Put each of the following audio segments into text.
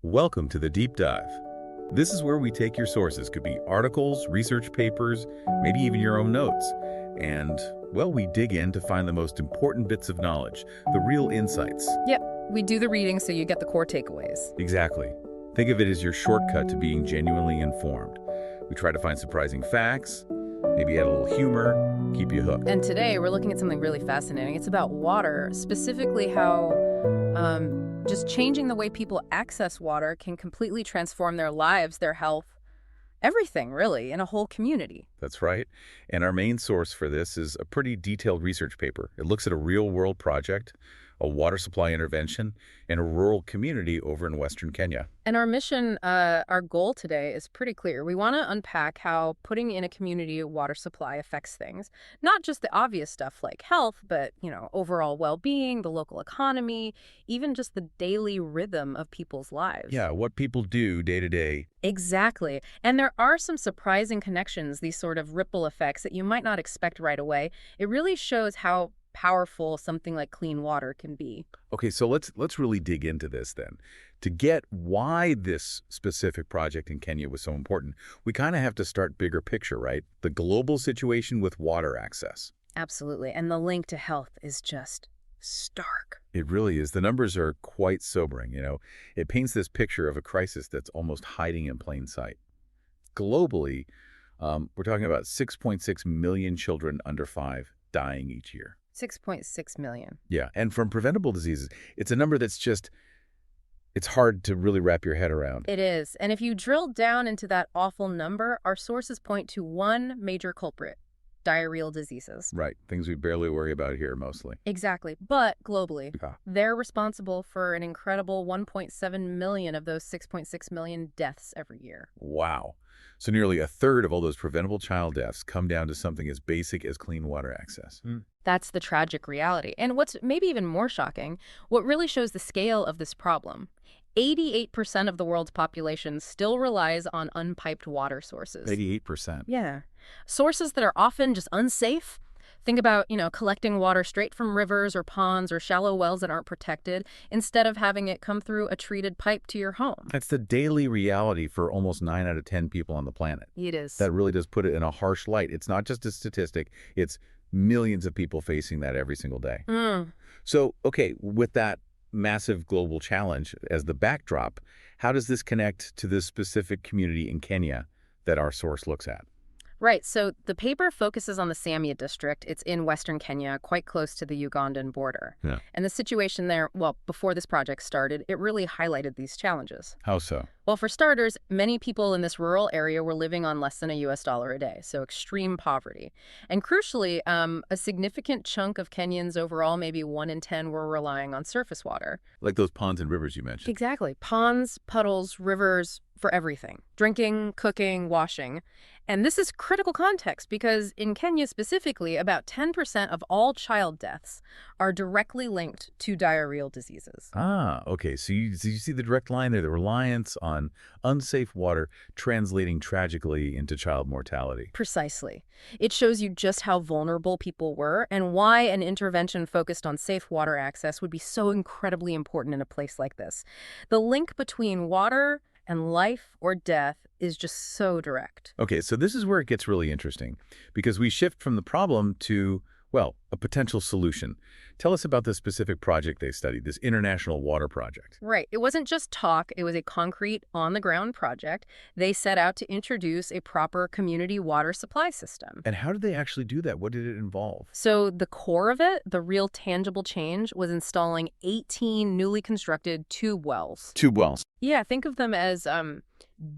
Welcome to the Deep Dive. This is where we take your sources, could be articles, research papers, maybe even your own notes. And, well, we dig in to find the most important bits of knowledge, the real insights. Yep, we do the reading so you get the core takeaways. Exactly. Think of it as your shortcut to being genuinely informed. We try to find surprising facts, maybe add a little humor, keep you hooked. And today we're looking at something really fascinating. It's about water, specifically how just changing the way people access water can completely transform their lives, their health, everything really, in a whole community. That's right. And our main source for this is a pretty detailed research paper. It looks at a real-world project, a water supply intervention, in a rural community over in Western Kenya. And our mission, our goal today is pretty clear. We want to unpack how putting in a community water supply affects things. Not just the obvious stuff like health, but, overall well-being, the local economy, even just the daily rhythm of people's lives. Yeah, what people do day to day. Exactly. And there are some surprising connections, these sort of ripple effects that you might not expect right away. It really shows how powerful something like clean water can be. Okay, so let's really dig into this then. To get why this specific project in Kenya was so important, we kind of have to start bigger picture, right? The global situation with water access. Absolutely. And the link to health is just stark. It really is. The numbers are quite sobering, It paints this picture of a crisis that's almost hiding in plain sight. Globally, we're talking about 6.6 million children under 5 dying each year. 6.6 million. Yeah, and from preventable diseases, it's a number that's just, it's hard to really wrap your head around. It is. And if you drill down into that awful number, our sources point to one major culprit: diarrheal diseases. Right, things we barely worry about here mostly. Exactly. But globally, Yeah. they're responsible for an incredible 1.7 million of those 6.6 million deaths every year. Wow. So nearly a third of all those preventable child deaths come down to something as basic as clean water access. That's the tragic reality. And what's maybe even more shocking, what really shows the scale of this problem: 88% of the world's population still relies on unpiped water sources. 88%. Yeah. Sources that are often just unsafe. Think about, collecting water straight from rivers or ponds or shallow wells that aren't protected instead of having it come through a treated pipe to your home. That's the daily reality for almost 9 out of 10 people on the planet. It is. That really does put it in a harsh light. It's not just a statistic. It's millions of people facing that every single day. So, okay, with that massive global challenge as the backdrop, how does this connect to this specific community in Kenya that our source looks at? Right. So the paper focuses on the Samia district. It's in Western Kenya, quite close to the Ugandan border. Yeah. And the situation there, well, before this project started, it really highlighted these challenges. How so? Well, for starters, many people in this rural area were living on less than a US dollar a day, so extreme poverty. And crucially, a significant chunk of Kenyans overall, maybe 1 in 10, were relying on surface water. Like those ponds and rivers you mentioned. Exactly. Ponds, puddles, rivers, for everything: drinking, cooking, washing. And this is critical context because in Kenya specifically, about 10% of all child deaths are directly linked to diarrheal diseases. Ah, okay. So you see the direct line there, the reliance on unsafe water translating tragically into child mortality. Precisely. It shows you just how vulnerable people were and why an intervention focused on safe water access would be so incredibly important in a place like this. The link between water and life or death is just so direct. Okay, so this is where it gets really interesting because we shift from the problem to, well, a potential solution. Tell us about the specific project they studied, this international water project. Right. It wasn't just talk. It was a concrete, on-the-ground project. They set out to introduce a proper community water supply system. And how did they actually do that? What did it involve? So the core of it, the real tangible change, was installing 18 newly constructed tube wells. Tube wells. Yeah, think of them as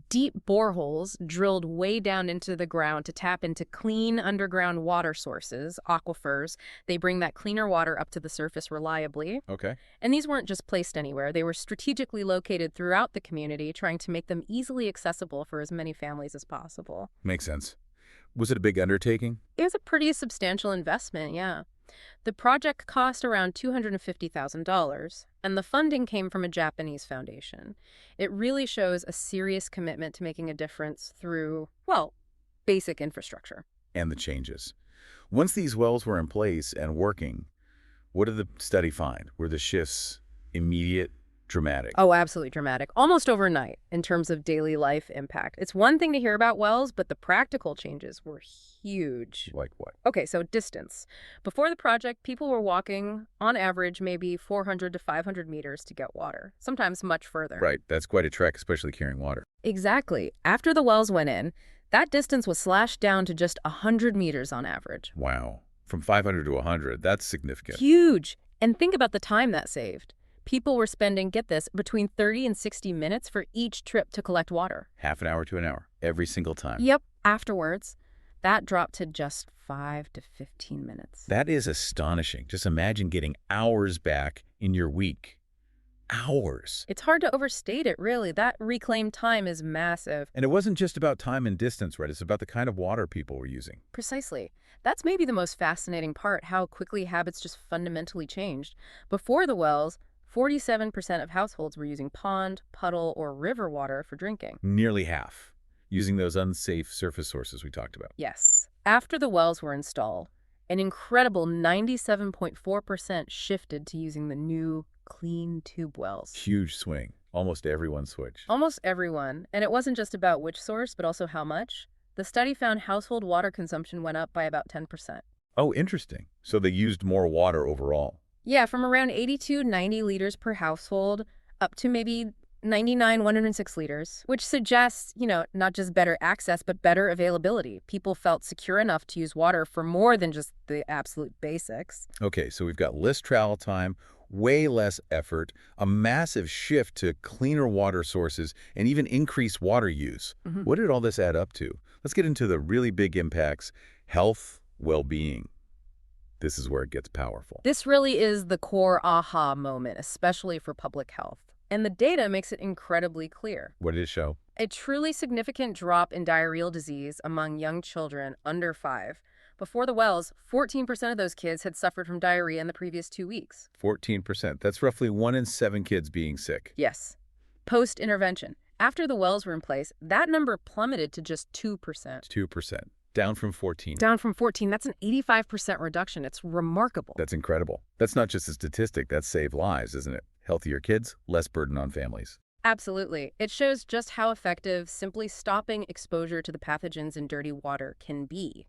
deep boreholes drilled way down into the ground to tap into clean underground water sources, aquifers. They bring that cleaner water up to the surface reliably. Okay. And these weren't just placed anywhere. They were strategically located throughout the community, trying to make them easily accessible for as many families as possible. Makes sense. Was it a big undertaking? It was a pretty substantial investment, yeah. The project cost around $250,000, and the funding came from a Japanese foundation. It really shows a serious commitment to making a difference through, well, basic infrastructure. And the changes. Once these wells were in place and working, what did the study find? Were the shifts immediate, Dramatic. Oh, absolutely dramatic. Almost overnight in terms of daily life impact. It's one thing to hear about wells, but the practical changes were huge. Like what? Okay, so distance. Before the project, people were walking, on average, maybe 400 to 500 meters to get water, sometimes much further. Right. That's quite a trek, especially carrying water. Exactly. After the wells went in, that distance was slashed down to just 100 meters on average. Wow. From 500 to 100, that's significant. Huge. And think about the time that saved. People were spending, get this, between 30 and 60 minutes for each trip to collect water. Half an hour to an hour, every single time. Yep. Afterwards, that dropped to just 5 to 15 minutes. That is astonishing. Just imagine getting hours back in your week. Hours. It's hard to overstate it, really. That reclaimed time is massive. And it wasn't just about time and distance, right? It's about the kind of water people were using. Precisely. That's maybe the most fascinating part, how quickly habits just fundamentally changed. Before the wells, 47% of households were using pond, puddle, or river water for drinking. Nearly half, using those unsafe surface sources we talked about. Yes. After the wells were installed, an incredible 97.4% shifted to using the new clean tube wells. Huge swing. Almost everyone switched. Almost everyone. And it wasn't just about which source, but also how much. The study found household water consumption went up by about 10%. Oh, interesting. So they used more water overall. Yeah, from around 82, 90 liters per household up to maybe 99, 106 liters, which suggests, not just better access, but better availability. People felt secure enough to use water for more than just the absolute basics. Okay, so we've got less travel time, way less effort, a massive shift to cleaner water sources, and even increased water use. What did all this add up to? Let's get into the really big impacts. Health, well-being. This is where it gets powerful. This really is the core aha moment, especially for public health. And the data makes it incredibly clear. What did it show? A truly significant drop in diarrheal disease among young children under 5. Before the wells, 14% of those kids had suffered from diarrhea in the previous 2 weeks. 14%. That's roughly 1 in 7 kids being sick. Yes. Post-intervention. After the wells were in place, that number plummeted to just 2%. 2%. Down from 14. Down from 14. That's an 85% reduction. It's remarkable. That's incredible. That's not just a statistic. That's saved lives, isn't it? Healthier kids, less burden on families. Absolutely. It shows just how effective simply stopping exposure to the pathogens in dirty water can be.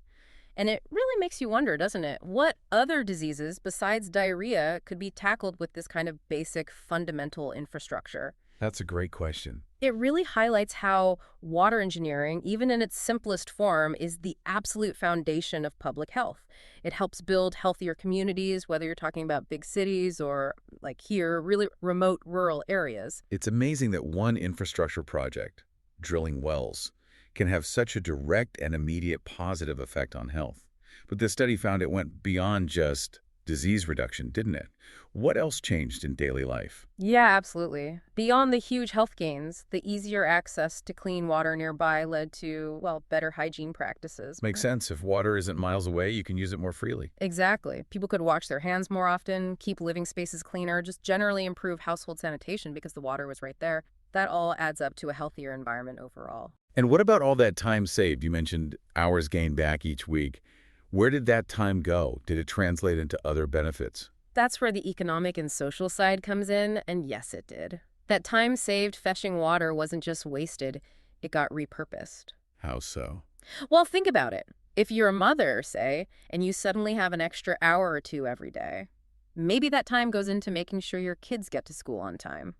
And it really makes you wonder, doesn't it? What other diseases besides diarrhea could be tackled with this kind of basic fundamental infrastructure? That's a great question. It really highlights how water engineering, even in its simplest form, is the absolute foundation of public health. It helps build healthier communities, whether you're talking about big cities or, like here, really remote rural areas. It's amazing that one infrastructure project, drilling wells, can have such a direct and immediate positive effect on health. But this study found it went beyond just disease reduction, didn't it? What else changed in daily life? Yeah, absolutely. Beyond the huge health gains, the easier access to clean water nearby led to, better hygiene practices. Makes sense. If water isn't miles away, you can use it more freely. Exactly. People could wash their hands more often, keep living spaces cleaner, just generally improve household sanitation because the water was right there. That all adds up to a healthier environment overall. And what about all that time saved? You mentioned hours gained back each week. Where did that time go? Did it translate into other benefits? That's where the economic and social side comes in, and yes, it did. That time saved fetching water wasn't just wasted, it got repurposed. How so? Well, think about it. If you're a mother, say, and you suddenly have an extra hour or two every day, maybe that time goes into making sure your kids get to school on time.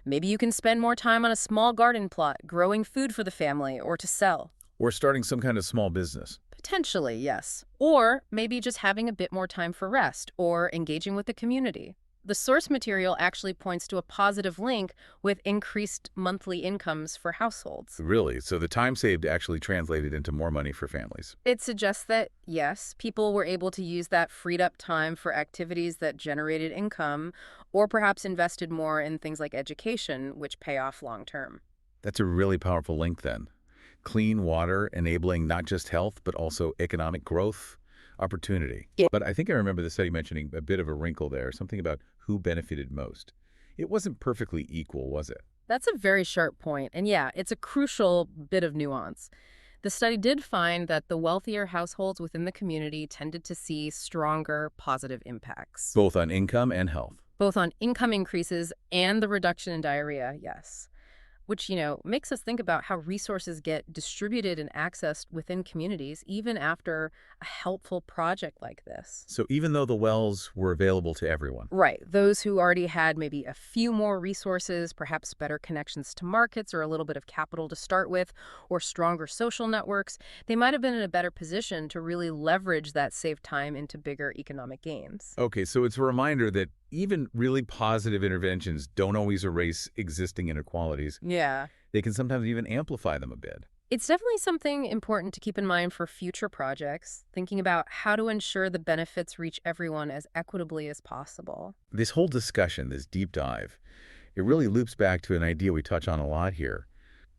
Maybe you can spend more time on a small garden plot, growing food for the family or to sell. Or starting some kind of small business. Potentially, yes. Or maybe just having a bit more time for rest or engaging with the community. The source material actually points to a positive link with increased monthly incomes for households. Really? So the time saved actually translated into more money for families. It suggests that, yes, people were able to use that freed up time for activities that generated income or perhaps invested more in things like education, which pay off long term. That's a really powerful link then. Clean water enabling not just health, but also economic growth, opportunity. Yeah. But I think I remember the study mentioning a bit of a wrinkle there, something about who benefited most. It wasn't perfectly equal, was it? That's a very sharp point. And yeah, it's a crucial bit of nuance. The study did find that the wealthier households within the community tended to see stronger positive impacts. Both on income and health. Both on income increases and the reduction in diarrhea, yes. Which, makes us think about how resources get distributed and accessed within communities, even after a helpful project like this. So even though the wells were available to everyone. Right. Those who already had maybe a few more resources, perhaps better connections to markets or a little bit of capital to start with, or stronger social networks, they might have been in a better position to really leverage that saved time into bigger economic gains. Okay, so it's a reminder that even really positive interventions don't always erase existing inequalities. Yeah. They can sometimes even amplify them a bit. It's definitely something important to keep in mind for future projects, thinking about how to ensure the benefits reach everyone as equitably as possible. This whole discussion, this deep dive, it really loops back to an idea we touch on a lot here.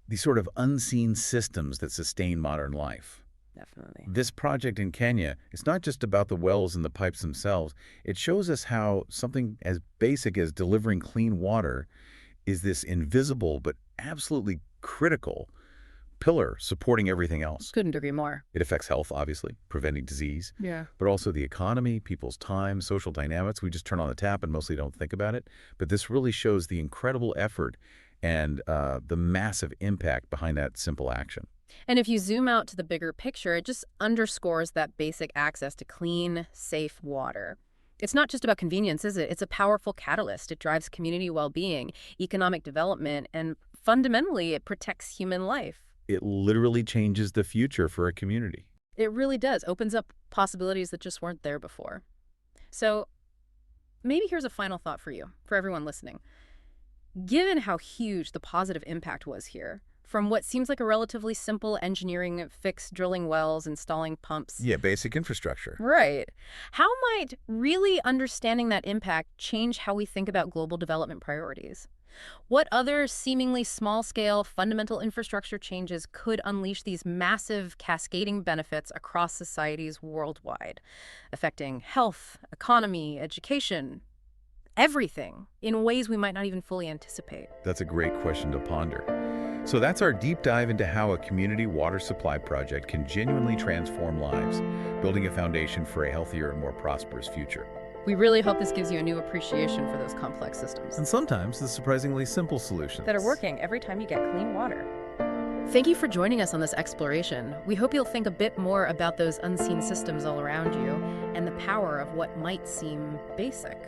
These sort of unseen systems that sustain modern life. Definitely. This project in Kenya, it's not just about the wells and the pipes themselves. It shows us how something as basic as delivering clean water is this invisible but absolutely critical pillar supporting everything else. Couldn't agree more. It affects health, obviously, preventing disease, Yeah. but also the economy, people's time, social dynamics. We just turn on the tap and mostly don't think about it. But this really shows the incredible effort and the massive impact behind that simple action. And if you zoom out to the bigger picture, it just underscores that basic access to clean, safe water. It's not just about convenience, is it? It's a powerful catalyst. It drives community well-being, economic development, and fundamentally, it protects human life. It literally changes the future for a community. It really does. Opens up possibilities that just weren't there before. So maybe here's a final thought for you, for everyone listening. Given how huge the positive impact was here, from what seems like a relatively simple engineering fix, drilling wells, installing pumps. Yeah, basic infrastructure. Right. How might really understanding that impact change how we think about global development priorities? What other seemingly small-scale fundamental infrastructure changes could unleash these massive cascading benefits across societies worldwide, affecting health, economy, education, everything, in ways we might not even fully anticipate? That's a great question to ponder. So that's our deep dive into how a community water supply project can genuinely transform lives, building a foundation for a healthier and more prosperous future. We really hope this gives you a new appreciation for those complex systems And sometimes the surprisingly simple solutions. that are working every time you get clean water. Thank you for joining us on this exploration. We hope you'll think a bit more about those unseen systems all around you and the power of what might seem basic.